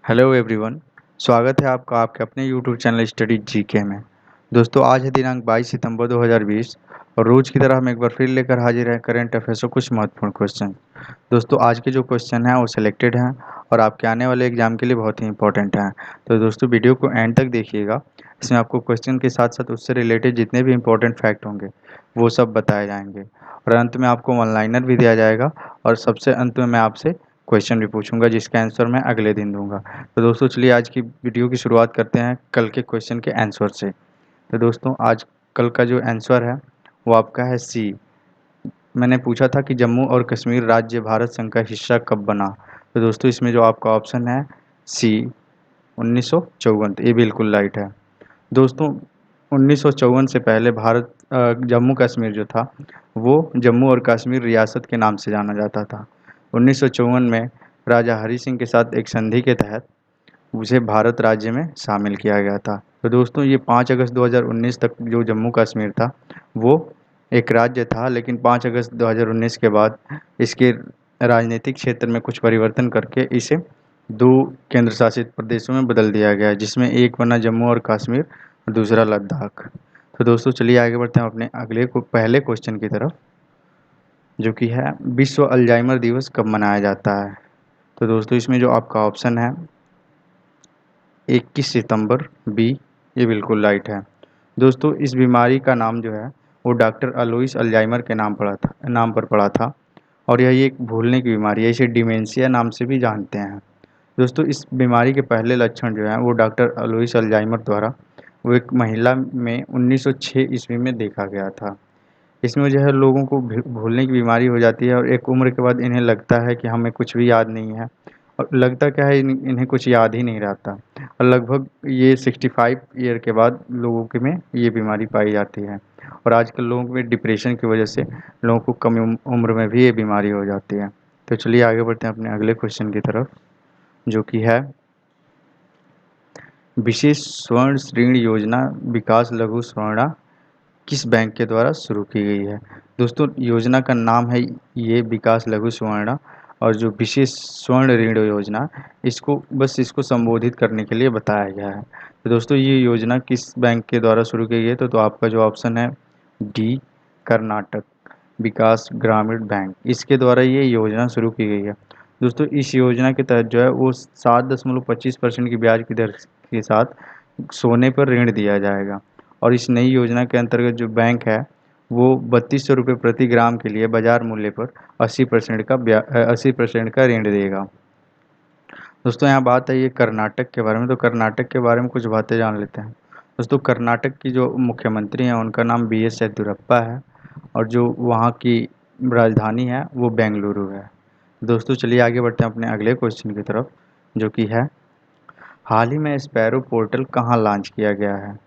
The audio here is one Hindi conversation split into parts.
Hello everyone. स्वागत है आपका आपके अपने यूट्यूब चैनल स्टडी जीके में। दोस्तों आज है दिनांक 22 सितंबर 2020 और रोज़ की तरह हम एक बार फिर लेकर हाजिर हैं करंट अफेयर्स और कुछ महत्वपूर्ण क्वेश्चन। दोस्तों आज के जो क्वेश्चन हैं वो सिलेक्टेड हैं और आपके आने वाले एग्जाम के लिए बहुत ही इंपॉर्टेंट हैं। तो दोस्तों वीडियो को एंड तक देखिएगा। इसमें आपको क्वेश्चन के साथ साथ उससे रिलेटेड जितने भी इंपॉर्टेंट फैक्ट होंगे वो सब बताए जाएंगे और अंत में आपको वन लाइनर भी दिया जाएगा और सबसे अंत में मैं आपसे क्वेश्चन भी पूछूंगा जिसका आंसर मैं अगले दिन दूंगा। तो दोस्तों चलिए आज की वीडियो की शुरुआत करते हैं कल के क्वेश्चन के आंसर से। तो दोस्तों आज कल का जो आंसर है वो आपका है सी। मैंने पूछा था कि जम्मू और कश्मीर राज्य भारत संघ का हिस्सा कब बना। तो दोस्तों इसमें जो आपका ऑप्शन है सी 1954, ये बिल्कुल राइट है। दोस्तों 1954 से पहले भारत जम्मू कश्मीर जो था वो जम्मू और कश्मीर रियासत के नाम से जाना जाता था। 1954 में राजा हरि सिंह के साथ एक संधि के तहत उसे भारत राज्य में शामिल किया गया था। तो दोस्तों ये 5 अगस्त 2019 तक जो जम्मू कश्मीर था वो एक राज्य था, लेकिन 5 अगस्त 2019 के बाद इसके राजनीतिक क्षेत्र में कुछ परिवर्तन करके इसे दो केंद्र शासित प्रदेशों में बदल दिया गया है, जिसमें एक बना जम्मू और कश्मीर और दूसरा लद्दाख। तो दोस्तों चलिए आगे बढ़ते हैं अपने अगले को पहले क्वेश्चन की तरफ, जो कि है विश्व अल्जाइमर दिवस कब मनाया जाता है। तो दोस्तों इसमें जो आपका ऑप्शन है 21 सितंबर बी, ये बिल्कुल राइट है। दोस्तों इस बीमारी का नाम जो है वो डॉक्टर अलोइस अल्जाइमर के नाम पर पड़ा था और यह एक भूलने की बीमारी है, इसे डिमेंशिया नाम से भी जानते हैं। दोस्तों इस बीमारी के पहले लक्षण जो हैं वो डॉक्टर अलोइस अल्जाइमर द्वारा वो एक महिला में 1906 ईस्वी में देखा गया था। इसमें जो है लोगों को भूलने की बीमारी हो जाती है और एक उम्र के बाद इन्हें लगता है कि हमें कुछ भी याद नहीं है और लगता क्या है इन्हें कुछ याद ही नहीं रहता और लगभग ये 65 ईयर के बाद लोगों के में ये बीमारी पाई जाती है। और आजकल लोगों में डिप्रेशन की वजह से लोगों को कम उम्र में भी ये बीमारी हो जाती है। तो चलिए आगे बढ़ते हैं अपने अगले क्वेश्चन की तरफ, जो कि है विशेष स्वर्ण ऋण योजना विकास लघु स्वर्णा किस बैंक के द्वारा शुरू की गई है। दोस्तों योजना का नाम है ये विकास लघु स्वर्णा और जो विशेष स्वर्ण ऋण योजना इसको संबोधित करने के लिए बताया गया है। तो दोस्तों ये योजना किस बैंक के द्वारा शुरू की गई है। तो आपका जो ऑप्शन है डी कर्नाटक विकास ग्रामीण बैंक, इसके द्वारा ये योजना शुरू की गई है। दोस्तों इस योजना के तहत जो है वो 7.25% की ब्याज की दर के साथ सोने पर ऋण दिया जाएगा और इस नई योजना के अंतर्गत जो बैंक है वो 3200 रुपये प्रति ग्राम के लिए बाजार मूल्य पर 80% का ऋण देगा। दोस्तों यहाँ बात है ये कर्नाटक के बारे में, तो कर्नाटक के बारे में कुछ बातें जान लेते हैं। दोस्तों कर्नाटक की जो मुख्यमंत्री हैं उनका नाम BS येदियुरप्पा है और जो वहाँ की राजधानी है वो बेंगलुरु है। दोस्तों चलिए आगे बढ़ते हैं अपने अगले क्वेश्चन की तरफ, जो कि है हाल ही में स्पैरो पोर्टल कहाँ लॉन्च किया गया है।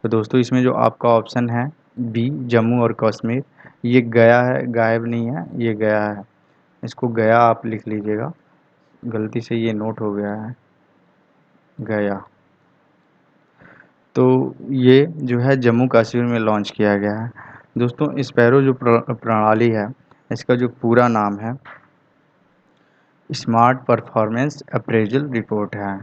तो दोस्तों इसमें जो आपका ऑप्शन है बी जम्मू और कश्मीर, ये गया है, गायब नहीं है, ये गया है। इसको गया आप लिख लीजिएगा, गलती से ये नोट हो गया है गया। तो ये जो है जम्मू कश्मीर में लॉन्च किया गया है। दोस्तों स्पैरो जो प्रणाली है इसका जो पूरा नाम है स्मार्ट परफॉर्मेंस अप्रेजल रिपोर्ट है।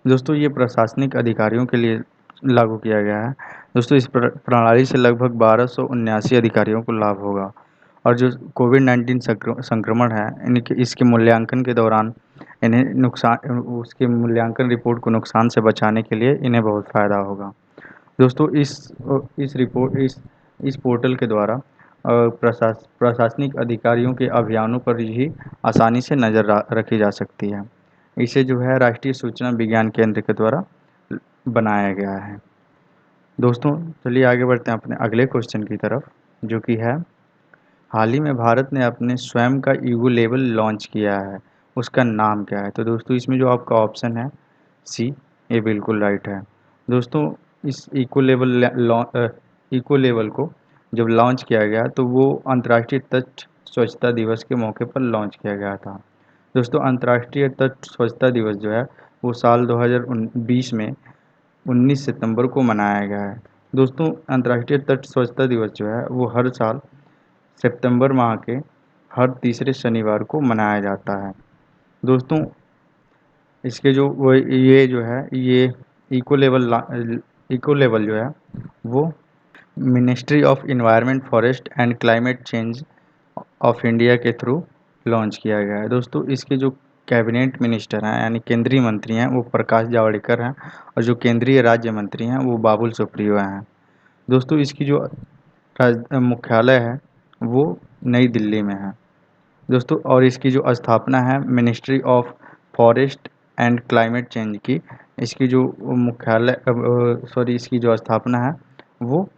दोस्तों ये प्रशासनिक अधिकारियों के लिए लागू किया गया है। दोस्तों इस प्रणाली से लगभग 1279 अधिकारियों को लाभ होगा और जो कोविड-19 संक्रमण है इनके इसके मूल्यांकन के दौरान इन्हें नुकसान उसके मूल्यांकन रिपोर्ट को नुकसान से बचाने के लिए इन्हें बहुत फ़ायदा होगा। दोस्तों इस पोर्टल के द्वारा प्रशासनिक अधिकारियों के अभियानों पर भी आसानी से नज़र रखी जा सकती है। इसे जो है राष्ट्रीय सूचना विज्ञान केंद्र के द्वारा बनाया गया है। दोस्तों चलिए आगे बढ़ते हैं अपने अगले क्वेश्चन की तरफ, जो कि है हाल ही में भारत ने अपने स्वयं का ईगो लेबल लॉन्च किया है, उसका नाम क्या है। तो दोस्तों इसमें जो आपका ऑप्शन है सी, ये बिल्कुल राइट है। दोस्तों इस इको लेवल को जब लॉन्च किया गया तो वो अंतर्राष्ट्रीय तट स्वच्छता दिवस के मौके पर लॉन्च किया गया था। दोस्तों अंतर्राष्ट्रीय तट स्वच्छता दिवस जो है वो साल 2020 में 19 सितंबर को मनाया गया है। दोस्तों अंतर्राष्ट्रीय तट स्वच्छता दिवस जो है वो हर साल सितंबर माह के हर तीसरे शनिवार को मनाया जाता है। दोस्तों इसके जो वो ये जो है ये इको लेवल जो है वो ministry of environment forest and climate change of India के थ्रू लॉन्च किया गया है। दोस्तों इसके जो कैबिनेट मिनिस्टर हैं यानी केंद्रीय मंत्री हैं वो प्रकाश जावड़ेकर हैं और जो केंद्रीय राज्य मंत्री हैं वो बाबुल सुप्रियो हैं। दोस्तों इसकी जो मुख्यालय है वो नई दिल्ली में है। दोस्तों और इसकी जो स्थापना है ministry of forest and climate change की, इसकी जो मुख्यालय इसकी जो स्थापना है वो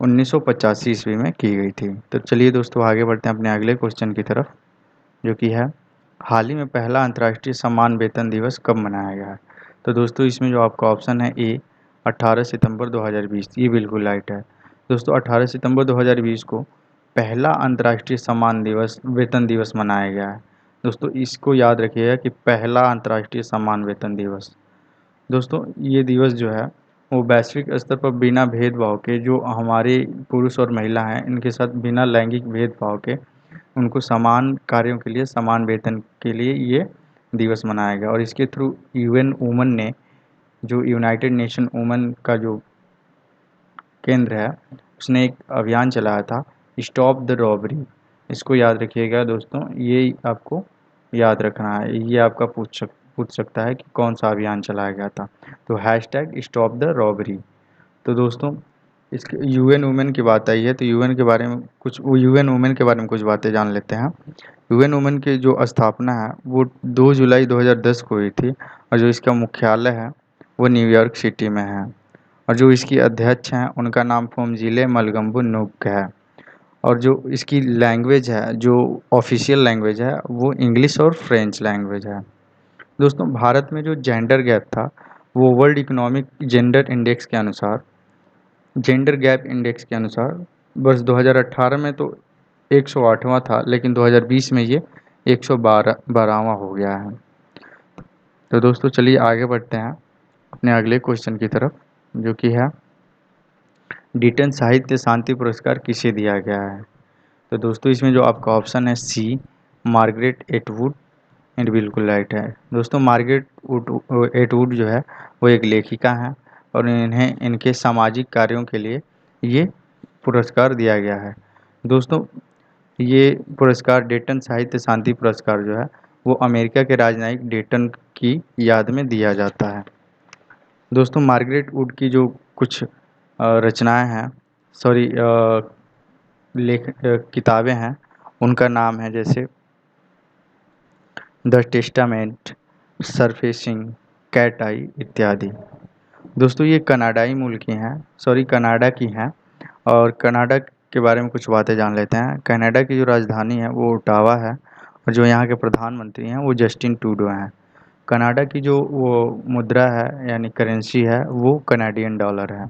1985 ईस्वी में की गई थी। तो चलिए दोस्तों आगे बढ़ते हैं अपने अगले क्वेश्चन की तरफ, जो कि है हाल ही में पहला अंतर्राष्ट्रीय समान वेतन दिवस कब मनाया गया है। तो दोस्तों इसमें जो आपका ऑप्शन है ए 18 सितंबर 2020, ये बिल्कुल राइट है। दोस्तों 18 सितंबर 2020 को पहला अंतर्राष्ट्रीय समान दिवस वेतन दिवस मनाया गया है। दोस्तों इसको याद रखिएगा कि पहला अंतर्राष्ट्रीय समान वेतन दिवस। दोस्तों ये दिवस जो है वो वैश्विक स्तर पर बिना भेदभाव के जो हमारे पुरुष और महिला हैं इनके साथ बिना लैंगिक भेदभाव के उनको समान कार्यों के लिए समान वेतन के लिए ये दिवस मनाया गया। और इसके थ्रू यूएन वुमन ने जो यूनाइटेड नेशन वुमन का जो केंद्र है उसने एक अभियान चलाया था स्टॉप द रॉबरी। इसको याद रखिएगा दोस्तों, ये आपको याद रखना है, ये आपका पूछ सकता है कि कौन सा अभियान चलाया गया था। तो हैशटैग स्टॉप द रॉबरी। तो दोस्तों इसके यूएन वुमेन की बात आई है तो यूएन वुमेन के बारे में कुछ बातें जान लेते हैं। यूएन वुमेन की जो स्थापना है वो 2 जुलाई 2010 को हुई थी और जो इसका मुख्यालय है वो न्यूयॉर्क सिटी में है। और जो इसकी अध्यक्ष हैं उनका नाम फोमजिले मलगम्बु नुक है। और जो इसकी लैंग्वेज है जो ऑफिशियल लैंग्वेज है वो इंग्लिश और फ्रेंच लैंग्वेज है। दोस्तों भारत में जो जेंडर गैप था वो world economic gender gap index के अनुसार वर्ष 2018 में तो 108वां था, लेकिन 2020 में ये 112वां हो गया है। तो दोस्तों चलिए आगे बढ़ते हैं अपने अगले क्वेश्चन की तरफ, जो कि है डिटन साहित्य शांति पुरस्कार किसे दिया गया है। तो दोस्तों इसमें जो आपका ऑप्शन है सी मार्गरेट एटवुड, एंड बिल्कुल राइट है। दोस्तों एटवुड जो है वो एक लेखिका हैं और इन्हें इनके सामाजिक कार्यों के लिए ये पुरस्कार दिया गया है। दोस्तों ये पुरस्कार डेटन साहित्य शांति पुरस्कार जो है वो अमेरिका के राजनयिक डेटन की याद में दिया जाता है। दोस्तों मार्गरेट वुड की जो कुछ रचनाएं हैं सॉरी किताबें हैं उनका नाम है जैसे द टेस्टामेंट, सरफेसिंग, कैट आई इत्यादि। दोस्तों ये कनाडा की हैं। और कनाडा के बारे में कुछ बातें जान लेते हैं। कनाडा की जो राजधानी है वो ओटावा है और जो यहाँ के प्रधानमंत्री हैं वो जस्टिन ट्रूडो हैं। कनाडा की जो वो मुद्रा है यानी करेंसी है वो कनाडियन डॉलर है।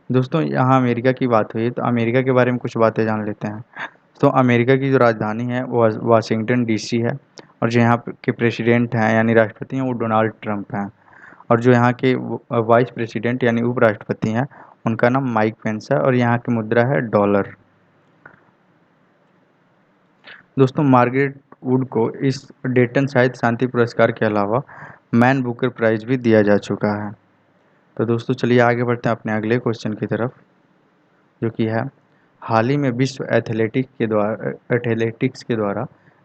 दोस्तों यहाँ अमेरिका की बात हुई तो अमेरिका के बारे में कुछ बातें जान लेते हैं। तो अमेरिका की जो राजधानी है वो वाशिंगटन डीसी है और जो यहाँ के प्रेसिडेंट हैं यानी राष्ट्रपति हैं वो डोनाल्ड ट्रंप हैं। और जो यहाँ के वाइस प्रेसिडेंट यानी उपराष्ट्रपति हैं उनका नाम माइक पेंस है और यहाँ की मुद्रा है डॉलर। दोस्तों मार्गरेट वुड को इस डेटन साहित्य शांति पुरस्कार के अलावा मैन बुकर प्राइज भी दिया जा चुका है। तो दोस्तों चलिए आगे बढ़ते हैं अपने अगले क्वेश्चन की तरफ, जो कि है हाल ही में विश्व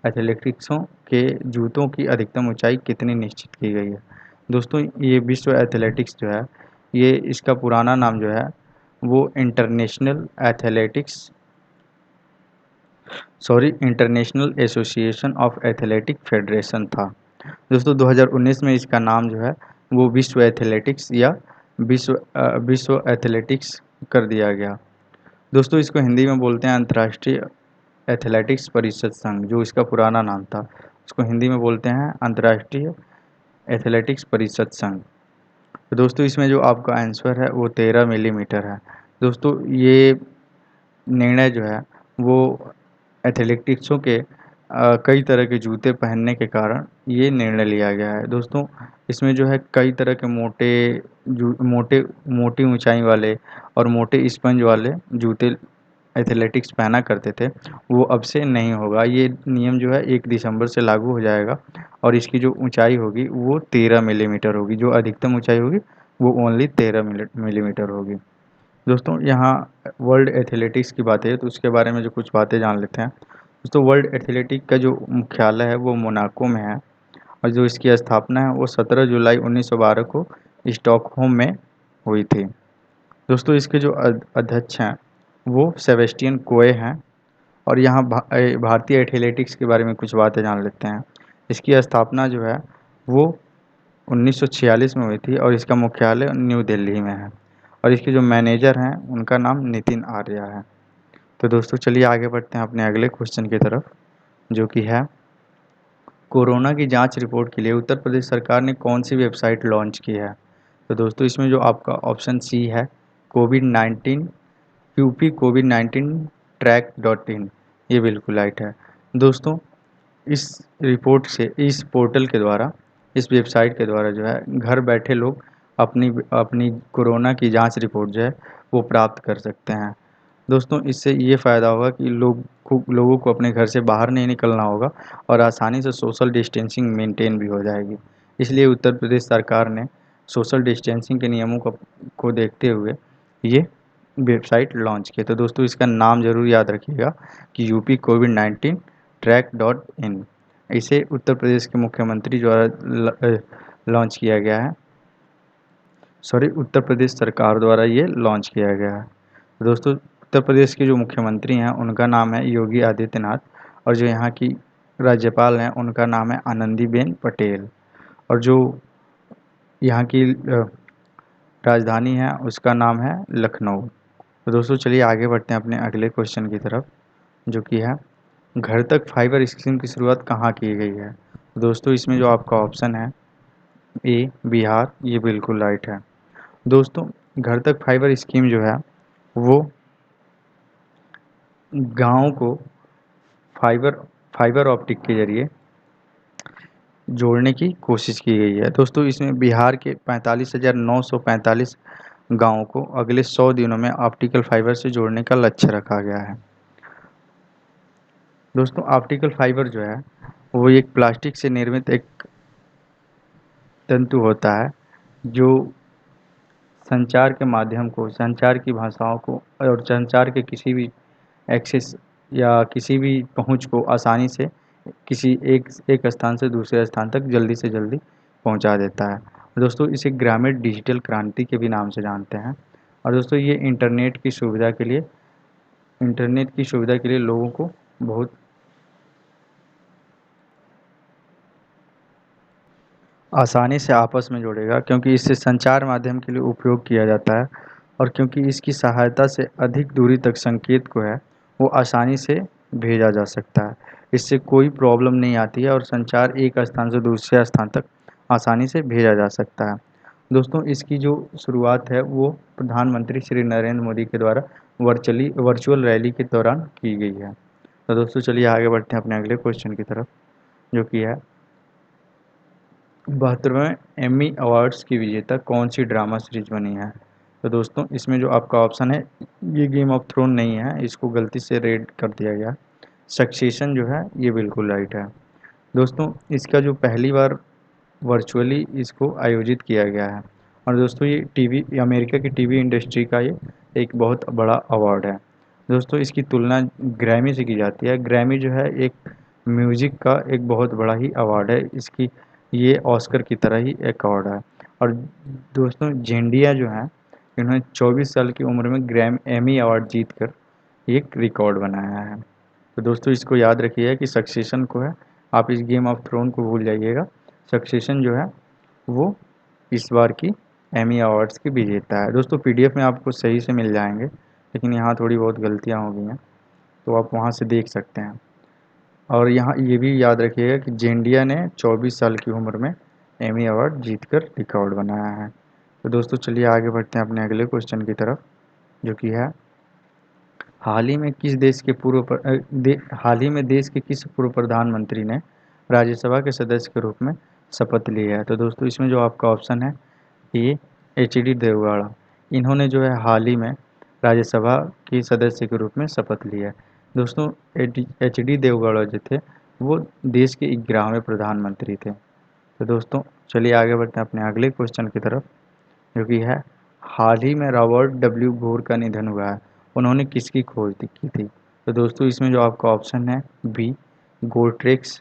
एथलेटिक्सों के जूतों की अधिकतम ऊंचाई कितनी निश्चित की गई है। दोस्तों ये विश्व एथलेटिक्स जो है ये इसका पुराना नाम जो है वो international association of athletic federation था। दोस्तों 2019 में इसका नाम जो है वो विश्व एथलेटिक्स या विश्व एथलेटिक्स कर दिया गया। दोस्तों इसको हिंदी में बोलते हैं अंतर्राष्ट्रीय एथलेटिक्स परिषद संघ, जो इसका पुराना नाम था उसको हिंदी में बोलते हैं अंतर्राष्ट्रीय एथलेटिक्स परिषद संघ। तो दोस्तों इसमें जो आपका आंसर है वो 13 मिलीमीटर है। दोस्तों ये निर्णय जो है वो एथलेटिक्सों के कई तरह के जूते पहनने के कारण ये निर्णय लिया गया है। दोस्तों इसमें जो है कई तरह के मोटी ऊंचाई वाले और मोटे स्पंज वाले जूते एथलेटिक्स पहना करते थे वो अब से नहीं होगा। ये नियम जो है 1 दिसंबर से लागू हो जाएगा और इसकी जो ऊंचाई होगी वो 13 मिलीमीटर होगी। जो अधिकतम ऊंचाई होगी वो ओनली 13 मिलीमीटर होगी। दोस्तों यहाँ वर्ल्ड एथलेटिक्स की बात है तो उसके बारे में जो कुछ बातें जान लेते हैं। दोस्तों वर्ल्ड एथलेटिक का जो मुख्यालय है वो मोनाको में है और जो इसकी स्थापना है वो 17 जुलाई 1912 को स्टॉकहोम में हुई थी। दोस्तों इसके जो अध्यक्ष हैं वो सेबेस्टियन कोए हैं और यहाँ भारतीय एथलेटिक्स के बारे में कुछ बातें जान लेते हैं। इसकी स्थापना जो है वो 1946 में हुई थी और इसका मुख्यालय न्यू दिल्ली में है और इसके जो मैनेजर हैं उनका नाम नितिन आर्या है। तो दोस्तों चलिए आगे बढ़ते हैं अपने अगले क्वेश्चन की तरफ, जो कि है कोरोना की जांच रिपोर्ट के लिए उत्तर प्रदेश सरकार ने कौन सी वेबसाइट लॉन्च की है। तो दोस्तों इसमें जो आपका ऑप्शन सी है कोविड-19 यूपी कोविड-19 ट्रैक.इन, ये बिल्कुल राइट है। दोस्तों इस रिपोर्ट से, इस पोर्टल के द्वारा, इस वेबसाइट के द्वारा जो है घर बैठे लोग अपनी अपनी कोरोना की जांच रिपोर्ट जो है वो प्राप्त कर सकते हैं। दोस्तों इससे ये फ़ायदा होगा कि लोगों को अपने घर से बाहर नहीं निकलना होगा और आसानी से सोशल डिस्टेंसिंग मेंटेन भी हो जाएगी। इसलिए उत्तर प्रदेश सरकार ने सोशल डिस्टेंसिंग के नियमों को देखते हुए ये वेबसाइट लॉन्च की। तो दोस्तों इसका नाम ज़रूर याद रखिएगा कि यूपी कोविड-19 ट्रैक.इन। इसे उत्तर प्रदेश के मुख्यमंत्री द्वारा लॉन्च किया गया है, सॉरी उत्तर प्रदेश सरकार द्वारा ये लॉन्च किया गया है। दोस्तों उत्तर प्रदेश के जो मुख्यमंत्री हैं उनका नाम है योगी आदित्यनाथ और जो यहाँ की राज्यपाल हैं उनका नाम है आनंदीबेन पटेल और जो यहाँ की राजधानी है उसका नाम है लखनऊ। तो दोस्तों चलिए आगे बढ़ते हैं अपने अगले क्वेश्चन की तरफ, जो कि है घर तक फाइबर स्कीम की शुरुआत कहाँ की गई है। तो दोस्तों इसमें जो आपका ऑप्शन है ए बिहार, ये बिल्कुल राइट है। दोस्तों घर तक फाइबर स्कीम जो है वो गाँव को फाइबर फाइबर ऑप्टिक के ज़रिए जोड़ने की कोशिश की गई है। दोस्तों इसमें बिहार के 45,945 गाँवों को अगले 100 दिनों में ऑप्टिकल फाइबर से जोड़ने का लक्ष्य रखा गया है। दोस्तों ऑप्टिकल फाइबर जो है वो एक प्लास्टिक से निर्मित एक तंतु होता है जो संचार के माध्यम को, संचार की भाषाओं को और संचार के किसी भी एक्सेस या किसी भी पहुंच को आसानी से किसी एक स्थान से दूसरे स्थान तक जल्दी से जल्दी पहुंचा देता है। दोस्तों इसे ग्रामीण डिजिटल क्रांति के भी नाम से जानते हैं और दोस्तों ये इंटरनेट की सुविधा के लिए लोगों को बहुत आसानी से आपस में जोड़ेगा, क्योंकि इससे संचार माध्यम के लिए उपयोग किया जाता है और क्योंकि इसकी सहायता से अधिक दूरी तक संकेत को है वो आसानी से भेजा जा सकता है। इससे कोई प्रॉब्लम नहीं आती है और संचार एक स्थान से दूसरे स्थान तक आसानी से भेजा जा सकता है। दोस्तों इसकी जो शुरुआत है वो प्रधानमंत्री श्री नरेंद्र मोदी के द्वारा वर्चुअल रैली के दौरान की गई है। तो दोस्तों चलिए आगे बढ़ते हैं अपने अगले क्वेश्चन की तरफ, जो कि है 72वें एमी अवार्ड्स की विजेता कौन सी ड्रामा सीरीज बनी है। तो दोस्तों इसमें जो आपका ऑप्शन है ये गेम ऑफ थ्रोन नहीं है, इसको गलती से रेड कर दिया गया। सक्सेशन जो है ये बिल्कुल राइट है। दोस्तों इसका जो पहली बार वर्चुअली इसको आयोजित किया गया है और दोस्तों ये टीवी अमेरिका की टीवी इंडस्ट्री का ये एक बहुत बड़ा अवार्ड है। दोस्तों इसकी तुलना ग्रैमी से की जाती है। ग्रैमी जो है एक म्यूज़िक का एक बहुत बड़ा ही अवार्ड है, इसकी ये ऑस्कर की तरह ही एक अवार्ड है। और दोस्तों जेंडिया जो है इन्होंने 24 साल की उम्र में एमी अवार्ड जीत कर एक रिकॉर्ड बनाया है। तो दोस्तों इसको याद रखिएगा कि सक्सेशन को है, आप इस गेम ऑफ थ्रोन को भूल जाइएगा। सक्सेशन जो है वो इस बार की एमी अवार्ड्स की विजेता है। दोस्तों पीडीएफ में आपको सही से मिल जाएंगे, लेकिन यहाँ थोड़ी बहुत गलतियाँ हो गई हैं तो आप वहाँ से देख सकते हैं। और यहाँ ये भी याद रखिएगा कि जेंडिया ने 24 साल की उम्र में एमी अवार्ड जीतकर रिकॉर्ड बनाया है। तो दोस्तों चलिए आगे बढ़ते हैं अपने अगले क्वेश्चन की तरफ, जो कि है हाल ही में देश के किस पूर्व प्रधानमंत्री ने राज्यसभा के सदस्य के रूप में शपथ ली है। तो दोस्तों इसमें जो आपका ऑप्शन है ए एच डी देवगौड़ा। इन्होंने जो है हाल ही में राज्यसभा की सदस्य के रूप में शपथ लिया। दोस्तों, एच डी देवगौड़ा जो थे वो देश के 11वें प्रधानमंत्री थे। तो दोस्तों चलिए आगे बढ़ते हैं अपने अगले क्वेश्चन की तरफ, जो कि है हाल ही में रॉबर्ट डब्ल्यू गोर का निधन हुआ है, उन्होंने किसकी खोज की थी। तो दोस्तों इसमें जो आपका ऑप्शन है बी गोल्ट्रेक्स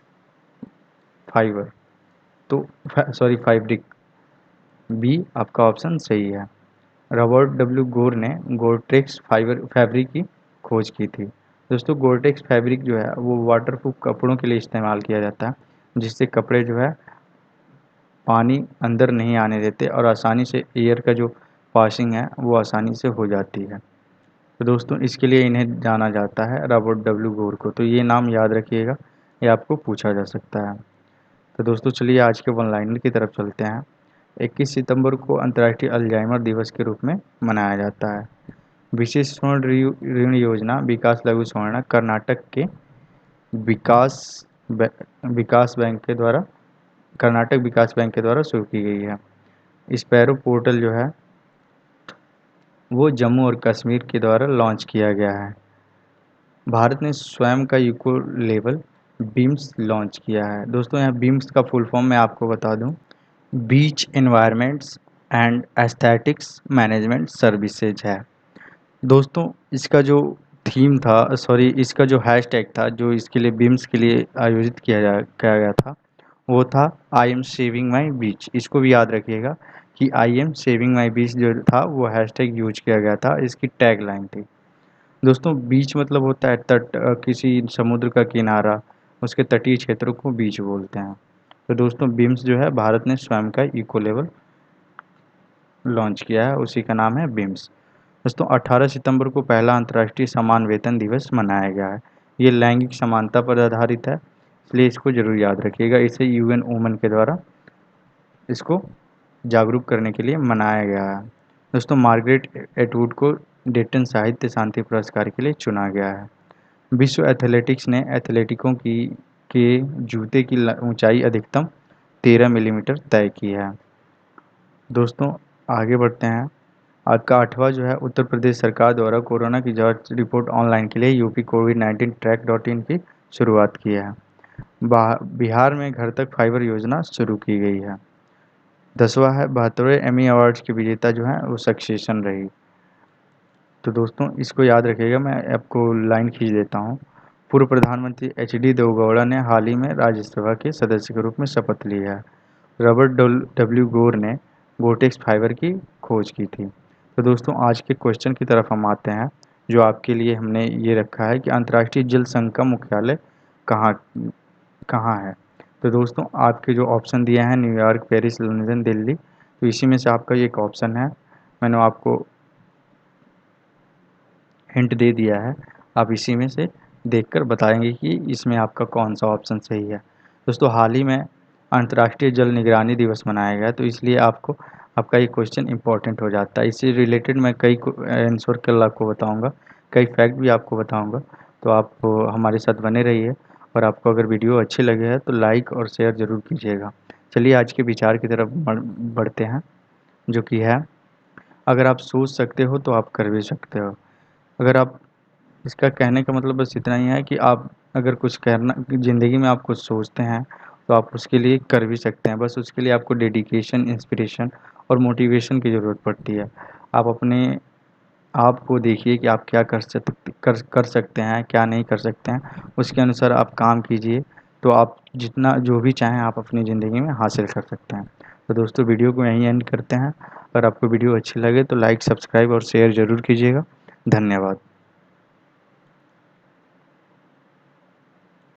फाइबर, तो सॉरी फैब्रिक, बी आपका ऑप्शन सही है। रॉबर्ट डब्ल्यू गोर ने गोर्टेक्स फाइबर फैब्रिक की खोज की थी। दोस्तों गोर्टेक्स फैब्रिक जो है वो वाटरप्रूफ कपड़ों के लिए इस्तेमाल किया जाता है, जिससे कपड़े जो है पानी अंदर नहीं आने देते और आसानी से एयर का जो पासिंग है वो आसानी से हो जाती है। तो दोस्तों इसके लिए इन्हें जाना जाता है रॉबर्ट डब्ल्यू गोर को, तो ये नाम याद रखिएगा, ये आपको पूछा जा सकता है। तो दोस्तों चलिए आज के वन लाइनर की तरफ चलते हैं। 21 सितंबर को अंतर्राष्ट्रीय अल्जाइमर दिवस के रूप में मनाया जाता है। विशेष स्वर्ण ऋण योजना विकास लघु स्वर्ण कर्नाटक के विकास विकास बैंक के द्वारा कर्नाटक विकास बैंक के द्वारा शुरू की गई है। स्पैरो पोर्टल जो है वो जम्मू और कश्मीर के द्वारा लॉन्च किया गया है। भारत ने स्वयं का इको लेवल बीम्स लॉन्च किया है। दोस्तों यहाँ बीम्स का फुल फॉर्म मैं आपको बता दूं, beach environments and aesthetics management services है। दोस्तों इसका जो थीम था, सॉरी इसका जो हैशटैग था जो इसके लिए बीम्स के लिए आयोजित किया गया था, वो था आई एम सेविंग माई बीच। इसको भी याद रखिएगा कि आई एम सेविंग माई बीच जो था वो हैशटैग यूज किया गया था, इसकी टैग लाइन थी। दोस्तों बीच मतलब होता है तट, किसी समुद्र का किनारा, उसके तटीय क्षेत्रों को बीच बोलते हैं। तो दोस्तों बीम्स जो है भारत ने स्वयं का इको लेवल लॉन्च किया है, उसी का नाम है बीम्स। दोस्तों 18 सितंबर को पहला अंतर्राष्ट्रीय समान वेतन दिवस मनाया गया है। ये लैंगिक समानता पर आधारित है, इसलिए इसको जरूर याद रखिएगा। इसे यूएन वुमेन के द्वारा इसको जागरूक करने के लिए मनाया गया है। दोस्तों मार्गरेट एटवुड को डेटन साहित्य शांति पुरस्कार के लिए चुना गया है। विश्व एथलेटिक्स ने एथलेटिकों की के जूते की ऊंचाई अधिकतम 13 मिलीमीटर तय की है। दोस्तों आगे बढ़ते हैं। आज का 8वां जो है उत्तर प्रदेश सरकार द्वारा कोरोना की जांच रिपोर्ट ऑनलाइन के लिए यूपी कोविड-19 ट्रैक.इन की शुरुआत की है। बिहार में घर तक फाइबर योजना शुरू की गई है। 10वां है 72वें एमी अवार्ड्स की विजेता जो है वो सक्सेशन रही। तो दोस्तों इसको याद रखिएगा, मैं आपको लाइन खींच देता हूँ। पूर्व प्रधानमंत्री एच डी देवगौड़ा ने हाल ही में राज्यसभा के सदस्य के रूप में शपथ ली है। रॉबर्ट डब्ल्यू गोर ने गोटेक्स फाइबर की खोज की थी। तो दोस्तों आज के क्वेश्चन की तरफ हम आते हैं, जो आपके लिए हमने ये रखा है कि अंतर्राष्ट्रीय जल संघ का मुख्यालय कहाँ कहाँ है। तो दोस्तों आपके जो ऑप्शन दिए हैं न्यूयॉर्क, पेरिस, लंदन, दिल्ली, तो इसी में से आपका ये एक ऑप्शन है। मैंने आपको हिंट दे दिया है, आप इसी में से देखकर बताएंगे कि इसमें आपका कौन सा ऑप्शन सही है। दोस्तों हाल ही में अंतर्राष्ट्रीय जल निगरानी दिवस मनाया गया, तो इसलिए आपको आपका ये क्वेश्चन इंपॉर्टेंट हो जाता है। इससे रिलेटेड मैं कई आंसर कल आपको बताऊंगा, कई फैक्ट भी आपको बताऊंगा, तो आप हमारे साथ बने रहिए। और आपको अगर वीडियो अच्छी लगे है तो लाइक और शेयर ज़रूर कीजिएगा। चलिए आज के विचार की तरफ बढ़ते हैं, जो कि है अगर आप सोच सकते हो तो आप कर भी सकते हो। अगर आप इसका कहने का मतलब बस इतना ही है कि आप अगर कुछ करना ज़िंदगी में आप कुछ सोचते हैं तो आप उसके लिए कर भी सकते हैं। बस उसके लिए आपको डेडिकेशन, इंस्पिरेशन और मोटिवेशन की ज़रूरत पड़ती है। आप अपने आप को देखिए कि आप क्या कर सकते हैं, क्या नहीं कर सकते हैं, उसके अनुसार आप काम कीजिए, तो आप जितना जो भी चाहें आप अपनी ज़िंदगी में हासिल कर सकते हैं। तो दोस्तों वीडियो को यहीं एंड करते हैं। अगर आपको वीडियो अच्छी लगे तो लाइक, सब्सक्राइब और शेयर ज़रूर कीजिएगा। धन्यवाद।